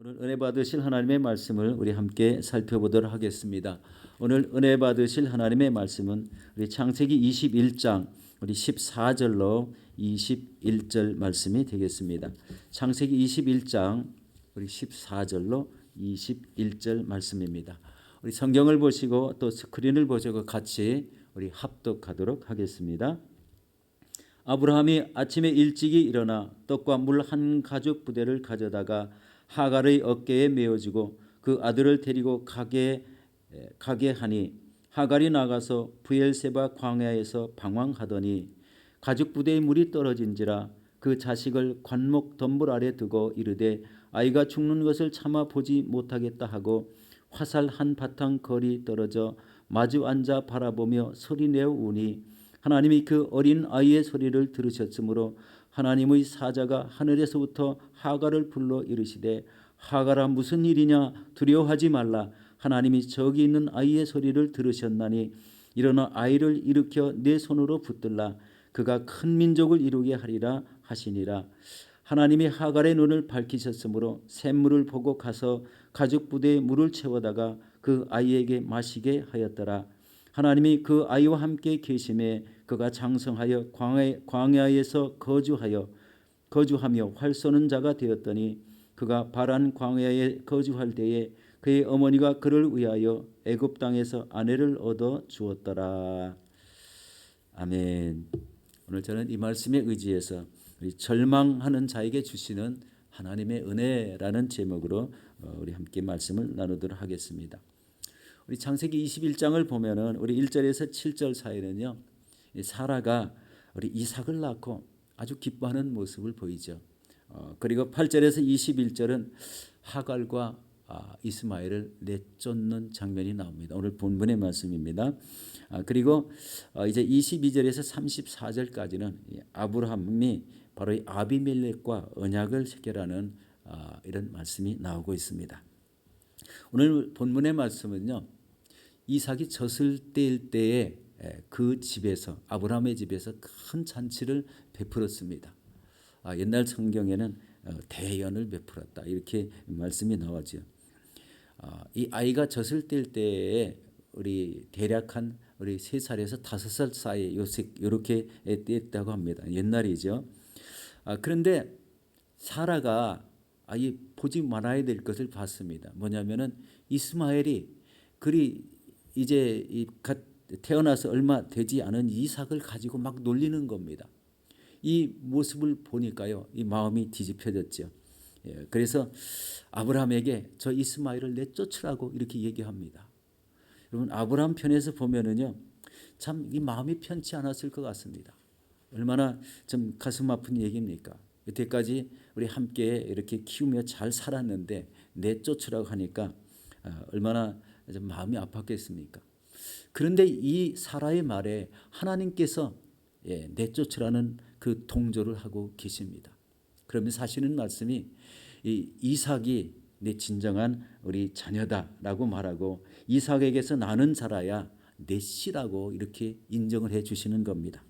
오늘 은혜 받으실 하나님의 말씀을 우리 함께 살펴보도록 하겠습니다. 오늘 은혜 받으실 하나님의 말씀은 우리 창세기 21장 우리 14절로 21절 말씀이 되겠습니다. 창세기 21장 우리 14절로 21절 말씀입니다. 우리 성경을 보시고 또 스크린을 보시고 같이 우리 합독하도록 하겠습니다. 아브라함이 아침에 일찍이 일어나 떡과 물 한 가죽 부대를 가져다가 하갈의 어깨에 메어주고 그 아들을 데리고 가게 하니 하갈이 나가서 브엘세바 광야에서 방황하더니 가죽 부대의 물이 떨어진지라 그 자식을 관목 덤불 아래 두고 이르되 아이가 죽는 것을 참아 보지 못하겠다 하고 화살 한 바탕 거리 떨어져 마주 앉아 바라보며 소리내어 우니 하나님이 그 어린 아이의 소리를 들으셨으므로 하나님의 사자가 하늘에서부터 하갈을 불러 이르시되 하갈아 무슨 일이냐 두려워하지 말라 하나님이 저기 있는 아이의 소리를 들으셨나니 일어나 아이를 일으켜 내 손으로 붙들라 그가 큰 민족을 이루게 하리라 하시니라. 하나님이 하갈의 눈을 밝히셨으므로 샘물을 보고 가서 가죽 부대에 물을 채워다가 그 아이에게 마시게 하였더라. 하나님이 그 아이와 함께 계심에 그가 장성하여 광야에서 거주하며 활 쏘는 자가 되었더니 그가 바란 광야에 거주할 때에 그의 어머니가 그를 위하여 애굽 땅에서 아내를 얻어 주었더라. 아멘. 오늘 저는 이 말씀에 의지해서 우리 절망하는 자에게 주시는 하나님의 은혜라는 제목으로 우리 함께 말씀을 나누도록 하겠습니다. 우리 창세기 21장을 보면은 우리 1절에서 7절 사이는요. 사라가 우리 이삭을 낳고 아주 기뻐하는 모습을 보이죠. 그리고 8절에서 21절은 하갈과 이스마엘을 내쫓는 장면이 나옵니다. 오늘 본문의 말씀입니다. 그리고 이제 22절에서 34절까지는 아브라함이 바로 이 아비멜렉과 언약을 체결하는 이런 말씀이 나오고 있습니다. 오늘 본문의 말씀은요. 이삭이 젖을 뗄 때에 그 집에서 아브라함의 집에서 큰 잔치를 베풀었습니다. 옛날 성경에는 대연을 베풀었다 이렇게 말씀이 나오죠. 이 아이가 젖을 뗄 때에 우리 대략 한 우리 3살에서 5살 사이에 이렇게 뗐다고 합니다. 옛날이죠. 그런데 사라가 아예 보지 말아야 될 것을 봤습니다. 뭐냐면은 이스마엘이 그리 이제 태어나서 얼마 되지 않은 이삭을 가지고 막 놀리는 겁니다. 이 모습을 보니까요, 이 마음이 뒤집혀졌죠. 그래서 아브라함에게 저 이스마엘을 내쫓으라고 이렇게 얘기합니다. 여러분 아브라함 편에서 보면은요, 참 이 마음이 편치 않았을 것 같습니다. 얼마나 좀 가슴 아픈 얘기입니까? 여태까지 우리 함께 이렇게 키우며 잘 살았는데 내쫓으라고 하니까 얼마나 좀 마음이 아팠겠습니까? 그런데 이 사라의 말에 하나님께서 내쫓으라는 그 동조를 하고 계십니다. 그러면 사실은 말씀이 이 이삭이 내 진정한 우리 자녀다라고 말하고 이삭에게서 나는 자라야 내 씨라고 이렇게 인정을 해 주시는 겁니다.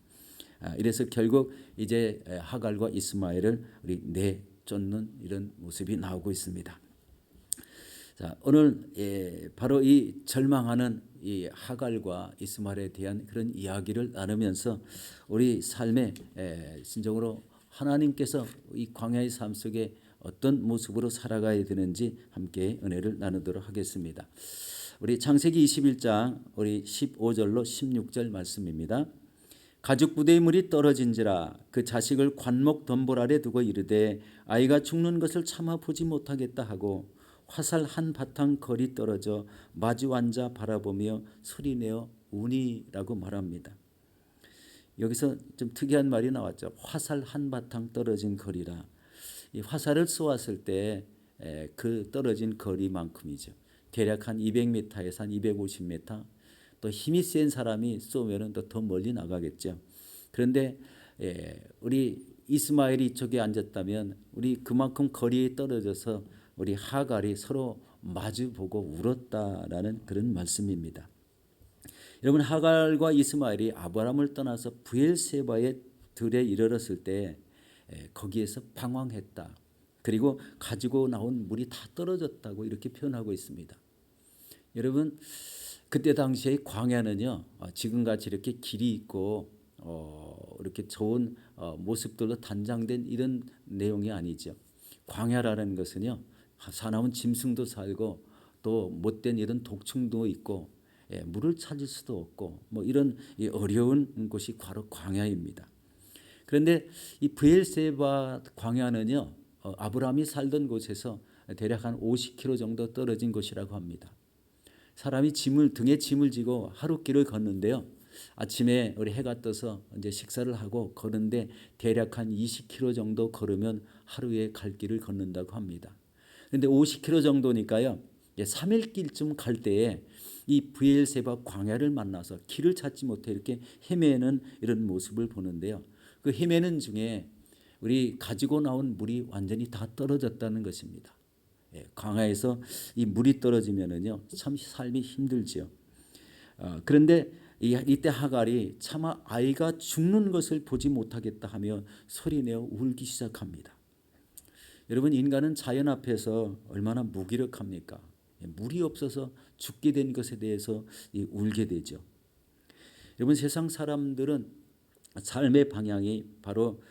이래서 결국 이제 하갈과 이스마엘을 우리 내쫓는 이런 모습이 나오고 있습니다. 자, 오늘 바로 이 절망하는 이 하갈과 이스마엘에 대한 그런 이야기를 나누면서 우리 삶에 진정으로 하나님께서 이 광야의 삶 속에 어떤 모습으로 살아가야 되는지 함께 은혜를 나누도록 하겠습니다. 우리 창세기 21장 우리 15절로 16절 말씀입니다. 가죽 부대의 물이 떨어진지라 그 자식을 관목 덤불 아래 두고 이르되 아이가 죽는 것을 참아 보지 못하겠다 하고 화살 한 바탕 거리 떨어져 마주 앉아 바라보며 소리내어 우니라고 말합니다. 여기서 좀 특이한 말이 나왔죠. 화살 한 바탕 떨어진 거리라. 이 화살을 쏘았을 때 그 떨어진 거리만큼이죠. 대략 한 200m에서 한 250m. 또 힘이 센 사람이 쏘면은 더 멀리 나가겠죠. 그런데 우리 이스마엘이 이쪽에 앉았다면 우리 그만큼 거리에 떨어져서 우리 하갈이 서로 마주보고 울었다라는 그런 말씀입니다. 여러분 하갈과 이스마엘이 아브라함을 떠나서 브엘세바의 들에 이르렀을 때 거기에서 방황했다. 그리고 가지고 나온 물이 다 떨어졌다고 이렇게 표현하고 있습니다. 여러분, 그때 당시에 광야는요, 지금같이 이렇게 길이 있고 이렇게 좋은 모습들로 단장된 이런 내용이 아니죠. 광야라는 것은요, 사나운 짐승도 살고 또 못된 이런 독충도 있고, 물을 찾을 수도 없고 뭐 이런 어려운 곳이 바로 광야입니다. 그런데 이 브엘세바 광야는요, 아브라함이 살던 곳에서 대략 한 50km 정도 떨어진 곳이라고 합니다. 사람이 등에 짐을 지고 하루 길을 걷는데요. 아침에 우리 해가 떠서 이제 식사를 하고 걷는데 대략 한 20km 정도 걸으면 하루에 갈 길을 걷는다고 합니다. 그런데 50km 정도니까요. 3일 길쯤 갈 때에 이 브엘세바 광야를 만나서 길을 찾지 못해 이렇게 헤매는 이런 모습을 보는데요. 그 헤매는 중에 우리 가지고 나온 물이 완전히 다 떨어졌다는 것입니다. 광야에서 이 물이 떨어지면은요, 참 삶이 힘들죠. 그런데 이때 하갈이 차마 아이가 죽는 것을 보지 못하겠다 하며 소리내어 울기 시작합니다. 여러분, 인간은 자연 앞에서 얼마나 무기력합니까? 물이 없어서 죽게 된 것에 대해서 울게 되죠. 여러분, 세상 사람들은 삶의 방향이 바로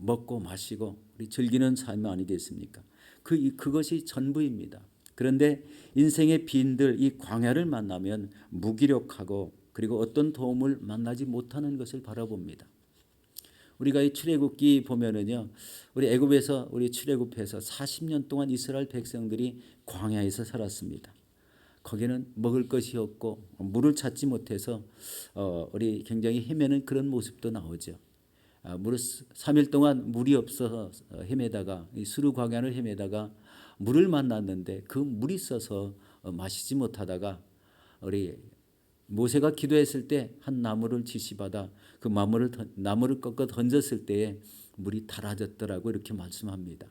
먹고 마시고 우리 즐기는 삶이 아니겠습니까? 그것이 전부입니다. 그런데 인생의 빈들 이 광야를 만나면 무기력하고 그리고 어떤 도움을 만나지 못하는 것을 바라봅니다. 우리가 이 출애굽기 보면은요, 우리 애굽에서 우리 출애굽해서 40년 동안 이스라엘 백성들이 광야에서 살았습니다. 거기는 먹을 것이 없고 물을 찾지 못해서 우리 굉장히 헤매는 그런 모습도 나오죠. 3일 동안 물이 없어서 헤매다가 이 수르 광야를 헤매다가 물을 만났는데 그 물이 있어서 마시지 못하다가 우리 모세가 기도했을 때 한 나무를 지시받아 그 나무를 꺾어 던졌을 때에 물이 달아졌더라고 이렇게 말씀합니다.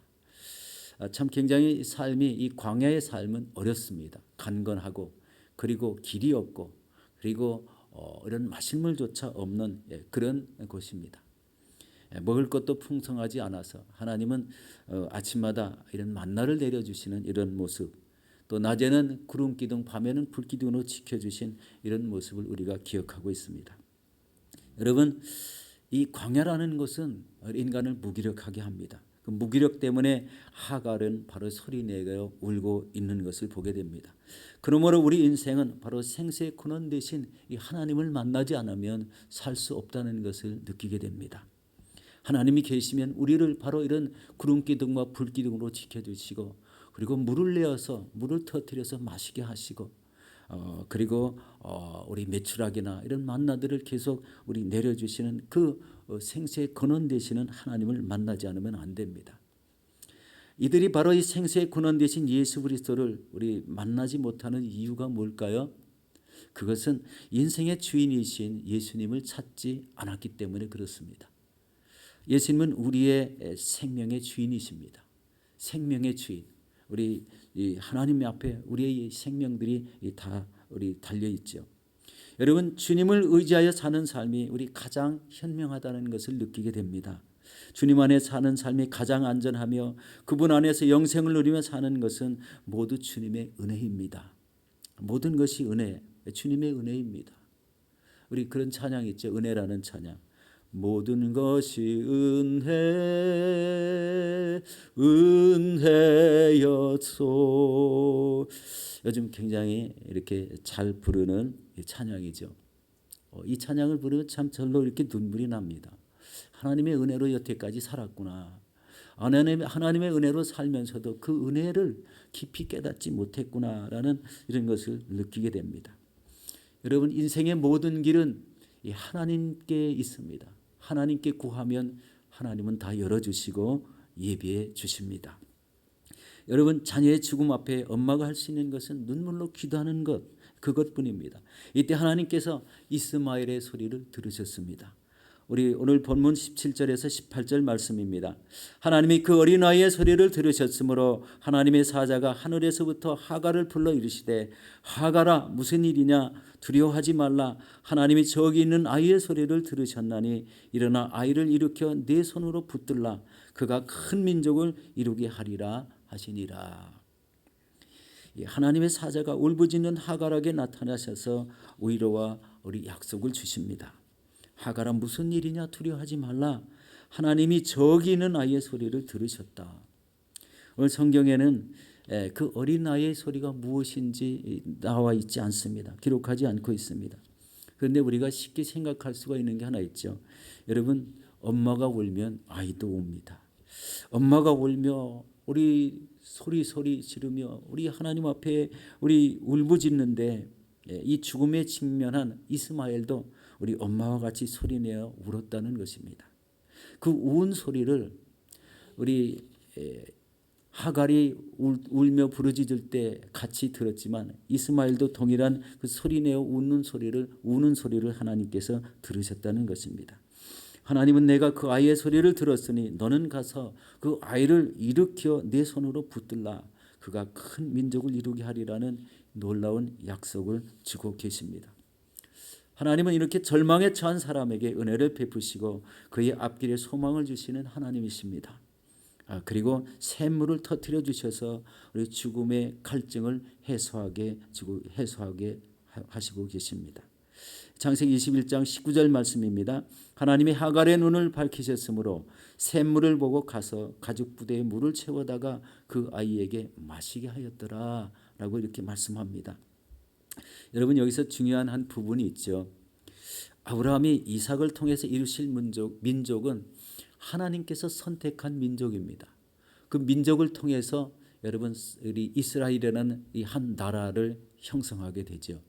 참 굉장히 삶이 이 광야의 삶은 어렵습니다. 간건하고 그리고 길이 없고 그리고 이런 마실 물조차 없는 그런 곳입니다. 먹을 것도 풍성하지 않아서 하나님은 아침마다 이런 만나를 내려주시는 이런 모습, 또 낮에는 구름 기둥, 밤에는 불 기둥으로 지켜주신 이런 모습을 우리가 기억하고 있습니다. 여러분, 이 광야라는 것은 인간을 무기력하게 합니다. 그 무기력 때문에 하갈은 바로 소리내어 울고 있는 것을 보게 됩니다. 그러므로 우리 인생은 바로 생사의 근원 대신 이 하나님을 만나지 않으면 살 수 없다는 것을 느끼게 됩니다. 하나님이 계시면 우리를 바로 이런 구름기둥과 불기둥으로 지켜주시고 그리고 물을 내어서 물을 터뜨려서 마시게 하시고 그리고 우리 메추라기나 이런 만나들을 계속 우리 내려주시는 그 생사의 근원 되시는 하나님을 만나지 않으면 안 됩니다. 이들이 바로 이 생사의 근원 되신 예수 그리스도를 우리 만나지 못하는 이유가 뭘까요? 그것은 인생의 주인이신 예수님을 찾지 않았기 때문에 그렇습니다. 예수님은 우리의 생명의 주인이십니다. 생명의 주인. 우리 하나님 앞에 우리의 생명들이 다 우리 달려 있죠. 여러분, 주님을 의지하여 사는 삶이 우리 가장 현명하다는 것을 느끼게 됩니다. 주님 안에 사는 삶이 가장 안전하며 그분 안에서 영생을 누리며 사는 것은 모두 주님의 은혜입니다. 모든 것이 은혜, 주님의 은혜입니다. 우리 그런 찬양 있죠. 은혜라는 찬양. 모든 것이 은혜였소. 요즘 굉장히 이렇게 잘 부르는 찬양이죠. 이 찬양을 부르면 참 절로 이렇게 눈물이 납니다. 하나님의 은혜로 여태까지 살았구나. 하나님의 은혜로 살면서도 그 은혜를 깊이 깨닫지 못했구나라는 이런 것을 느끼게 됩니다. 여러분, 인생의 모든 길은 이 하나님께 있습니다. 하나님께 구하면 하나님은 다 열어주시고 예비해 주십니다. 여러분, 자녀의 죽음 앞에 엄마가 할 수 있는 것은 눈물로 기도하는 것, 그것뿐입니다. 이때 하나님께서 이스마엘의 소리를 들으셨습니다. 우리 오늘 본문 17절에서 18절 말씀입니다. 하나님이 그 어린아이의 소리를 들으셨으므로 하나님의 사자가 하늘에서부터 하갈을 불러 이르시되 하갈아 무슨 일이냐 두려워하지 말라. 하나님이 저기 있는 아이의 소리를 들으셨나니 일어나 아이를 일으켜 네 손으로 붙들라. 그가 큰 민족을 이루게 하리라 하시니라. 하나님의 사자가 울부짖는 하갈에게 나타나셔서 위로와 우리 약속을 주십니다. 하갈아 무슨 일이냐 두려워하지 말라. 하나님이 저기 있는 아이의 소리를 들으셨다. 오늘 성경에는 그 어린 아이의 소리가 무엇인지 나와 있지 않습니다. 기록하지 않고 있습니다. 그런데 우리가 쉽게 생각할 수가 있는 게 하나 있죠. 여러분, 엄마가 울면 아이도 웁니다. 엄마가 울며 우리 소리 지르며 우리 하나님 앞에 우리 울부짖는데 이 죽음에 직면한 이스마엘도 우리 엄마와 같이 소리내어 울었다는 것입니다. 그 우는 소리를 우리 하갈이 울며 부르짖을 때 같이 들었지만 이스마엘도 동일한 그 소리내어 우는 소리를 하나님께서 들으셨다는 것입니다. 하나님은 내가 그 아이의 소리를 들었으니 너는 가서 그 아이를 일으켜 내 손으로 붙들라. 그가 큰 민족을 이루게 하리라는 놀라운 약속을 주고 계십니다. 하나님은 이렇게 절망에 처한 사람에게 은혜를 베푸시고 그의 앞길에 소망을 주시는 하나님이십니다. 그리고 샘물을 터뜨려 주셔서 우리 죽음의 갈증을 해소하게 하시고 계십니다. 창세기 21장 19절 말씀입니다. 하나님이 하갈의 눈을 밝히셨으므로 샘물을 보고 가서 가죽 부대에 물을 채워다가 그 아이에게 마시게 하였더라 라고 이렇게 말씀합니다. 여러분, 여기서 중요한 한 부분이 있죠. 아브라함이 이삭을 통해서 이루실 민족은 하나님께서 선택한 민족입니다. 그 민족을 통해서 여러분 우리 이스라엘이라는 이 한 나라를 형성하게 되죠.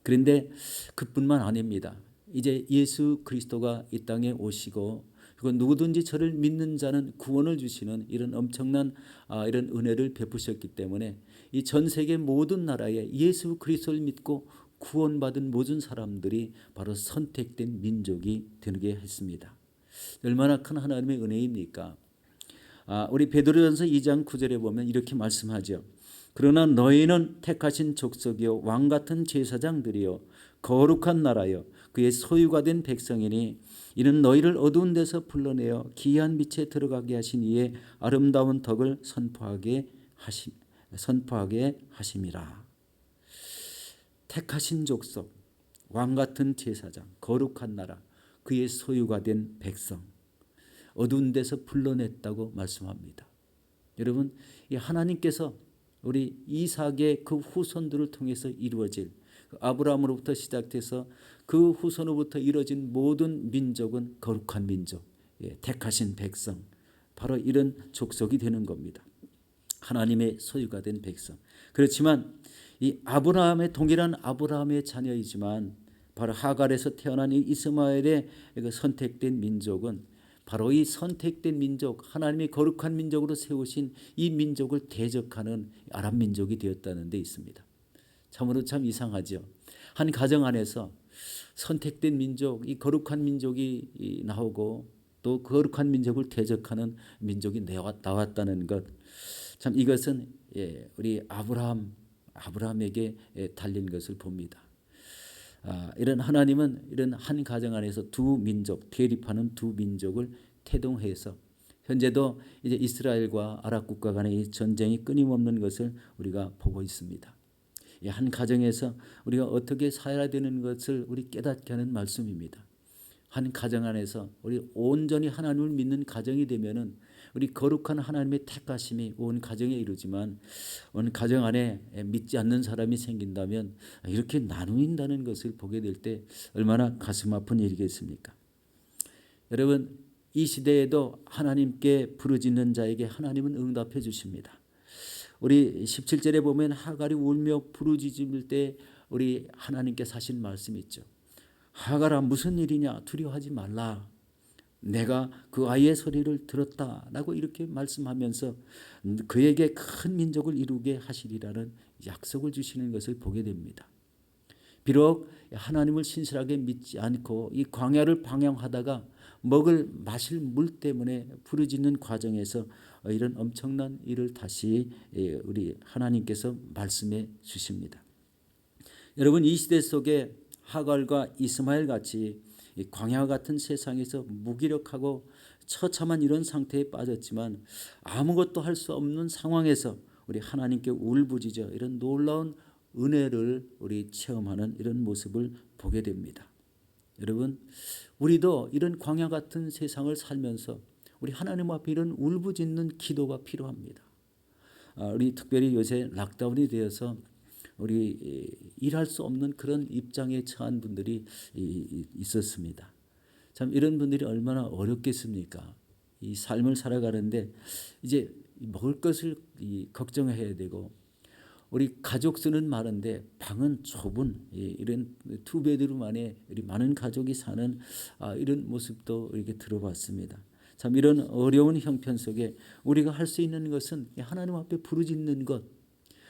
그런데 그뿐만 아닙니다. 이제 예수 그리스도가 이 땅에 오시고 그리고 누구든지 저를 믿는 자는 구원을 주시는 이런 엄청난 이런 은혜를 베푸셨기 때문에 이 전 세계 모든 나라에 예수 그리스도를 믿고 구원받은 모든 사람들이 바로 선택된 민족이 되게 했습니다. 얼마나 큰 하나님의 은혜입니까? 우리 베드로전서 2장 9절에 보면 이렇게 말씀하죠. 그러나 너희는 택하신 족속이요 왕같은 제사장들이요 거룩한 나라요 그의 소유가 된 백성이니 이는 너희를 어두운 데서 불러내어 기이한 빛에 들어가게 하신 이의 아름다운 덕을 선포하게 하심이라. 택하신 족속, 왕같은 제사장, 거룩한 나라, 그의 소유가 된 백성, 어두운 데서 불러냈다고 말씀합니다. 여러분, 이 하나님께서 우리 이삭의 그 후손들을 통해서 이루어질 아브라함으로부터 시작돼서 그 후손으로부터 이루어진 모든 민족은 거룩한 민족, 택하신 백성, 바로 이런 족속이 되는 겁니다. 하나님의 소유가 된 백성. 그렇지만 이 아브라함의 동일한 아브라함의 자녀이지만 바로 하갈에서 태어난 이 이스마엘의 선택된 민족은 바로 이 선택된 민족, 하나님이 거룩한 민족으로 세우신 이 민족을 대적하는 아람 민족이 되었다는 데 있습니다. 참으로 참 이상하죠. 한 가정 안에서 선택된 민족, 이 거룩한 민족이 나오고 또 거룩한 민족을 대적하는 민족이 나왔다는 것. 참 이것은 우리 아브라함에게 달린 것을 봅니다. 이런 하나님은 이런 한 가정 안에서 두 민족, 대립하는 두 민족을 태동해서 현재도 이제 이스라엘과 아랍 국가 간의 이 전쟁이 끊임없는 것을 우리가 보고 있습니다. 이 한 가정에서 우리가 어떻게 살아야 되는 것을 우리 깨닫게 하는 말씀입니다. 한 가정 안에서 우리 온전히 하나님을 믿는 가정이 되면은 우리 거룩한 하나님의 택하심이 온 가정에 이루지만 온 가정 안에 믿지 않는 사람이 생긴다면 이렇게 나누인다는 것을 보게 될 때 얼마나 가슴 아픈 일이겠습니까? 여러분, 이 시대에도 하나님께 부르짖는 자에게 하나님은 응답해 주십니다. 우리 17절에 보면 하갈이 울며 부르짖을 때 우리 하나님께서 하신 말씀이 있죠. 하갈아 무슨 일이냐 두려워하지 말라. 내가 그 아이의 소리를 들었다라고 이렇게 말씀하면서 그에게 큰 민족을 이루게 하시리라는 약속을 주시는 것을 보게 됩니다. 비록 하나님을 신실하게 믿지 않고 이 광야를 방향하다가 마실 물 때문에 부르짖는 과정에서 이런 엄청난 일을 다시 우리 하나님께서 말씀해 주십니다. 여러분, 이 시대 속에 하갈과 이스마엘 같이 이 광야 같은 세상에서 무기력하고 처참한 이런 상태에 빠졌지만 아무것도 할 수 없는 상황에서 우리 하나님께 울부짖어 이런 놀라운 은혜를 우리 체험하는 이런 모습을 보게 됩니다. 여러분, 우리도 이런 광야 같은 세상을 살면서 우리 하나님 앞에 이런 울부짖는 기도가 필요합니다. 우리 특별히 요새 락다운이 되어서 우리 일할 수 없는 그런 입장에 처한 분들이 있었습니다. 참 이런 분들이 얼마나 어렵겠습니까? 이 삶을 살아가는데 이제 먹을 것을 걱정해야 되고 우리 가족 수는 많은데 방은 좁은 이런 투베드룸 안에 많은 가족이 사는 이런 모습도 이렇게 들어봤습니다. 참 이런 어려운 형편 속에 우리가 할 수 있는 것은 하나님 앞에 부르짖는 것,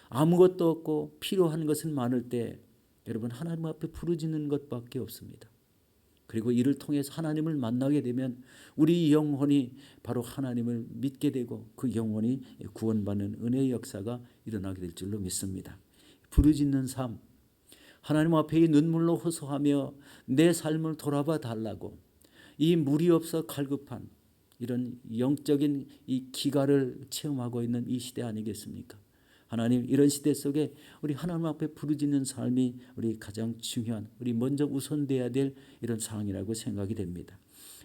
아무것도 없고 필요한 것은 많을 때 여러분 하나님 앞에 부르짖는 것밖에 없습니다. 그리고 이를 통해서 하나님을 만나게 되면 우리 영혼이 바로 하나님을 믿게 되고 그 영혼이 구원받는 은혜의 역사가 일어나게 될 줄로 믿습니다. 부르짖는 삶, 하나님 앞에 이 눈물로 호소하며 내 삶을 돌아봐 달라고 이 물이 없어 갈급한 이런 영적인 이 기가를 체험하고 있는 이 시대 아니겠습니까? 하나님, 이런 시대 속에 우리 하나님 앞에 부르짖는 삶이 우리 가장 중요한, 우리 먼저 우선돼야 될 이런 상황이라고 생각이 됩니다.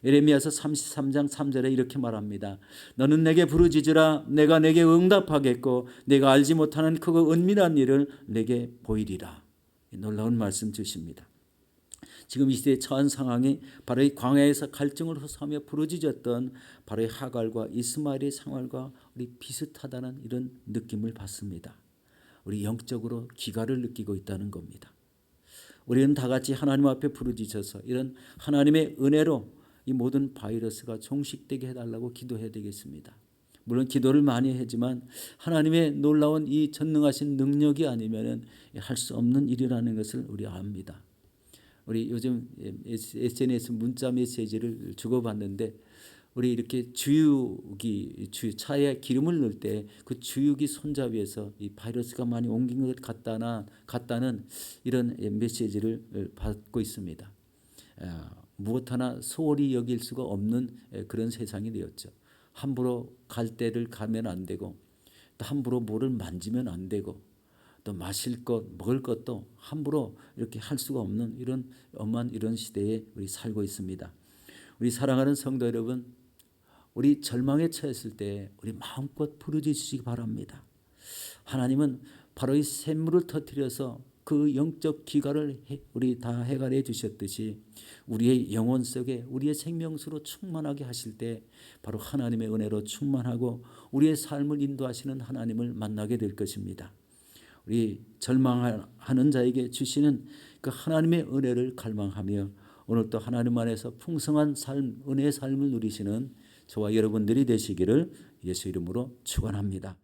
예레미야서 33장 3절에 이렇게 말합니다. 너는 내게 부르짖으라. 내가 내게 응답하겠고 내가 알지 못하는 크고 은밀한 일을 내게 보이리라. 놀라운 말씀 주십니다. 지금 이 시대에 처한 상황이 바로 이 광야에서 갈증을 호소하며 부르짖었던 바로 이 하갈과 이스마엘의 상황과 우리 비슷하다는 이런 느낌을 받습니다. 우리 영적으로 기가를 느끼고 있다는 겁니다. 우리는 다 같이 하나님 앞에 부르짖어서 이런 하나님의 은혜로 이 모든 바이러스가 종식되게 해달라고 기도해야 되겠습니다. 물론 기도를 많이 하지만 하나님의 놀라운 이 전능하신 능력이 아니면 할 수 없는 일이라는 것을 우리 압니다. 우리 요즘 SNS 문자 메시지를 주고받는데 우리 이렇게 차에 기름을 넣을 때 그 주유기 손잡이에서 이 바이러스가 많이 옮긴 것 같다는 이런 메시지를 받고 있습니다. 무엇 하나 소홀히 여길 수가 없는 그런 세상이 되었죠. 함부로 갈 데를 가면 안 되고 또 함부로 뭐를 만지면 안 되고 또 마실 것, 먹을 것도 함부로 이렇게 할 수가 없는 이런 엄한 이런 시대에 우리 살고 있습니다. 우리 사랑하는 성도 여러분, 우리 절망에 처했을 때 우리 마음껏 부르짖으시기 바랍니다. 하나님은 바로 이 샘물을 터뜨려서 그 영적 기가를 우리 다 해결해 주셨듯이 우리의 영혼 속에 우리의 생명수로 충만하게 하실 때 바로 하나님의 은혜로 충만하고 우리의 삶을 인도하시는 하나님을 만나게 될 것입니다. 우리 절망하는 자에게 주시는 그 하나님의 은혜를 갈망하며 오늘 또 하나님 안에서 풍성한 삶, 은혜의 삶을 누리시는 저와 여러분들이 되시기를 예수 이름으로 축원합니다.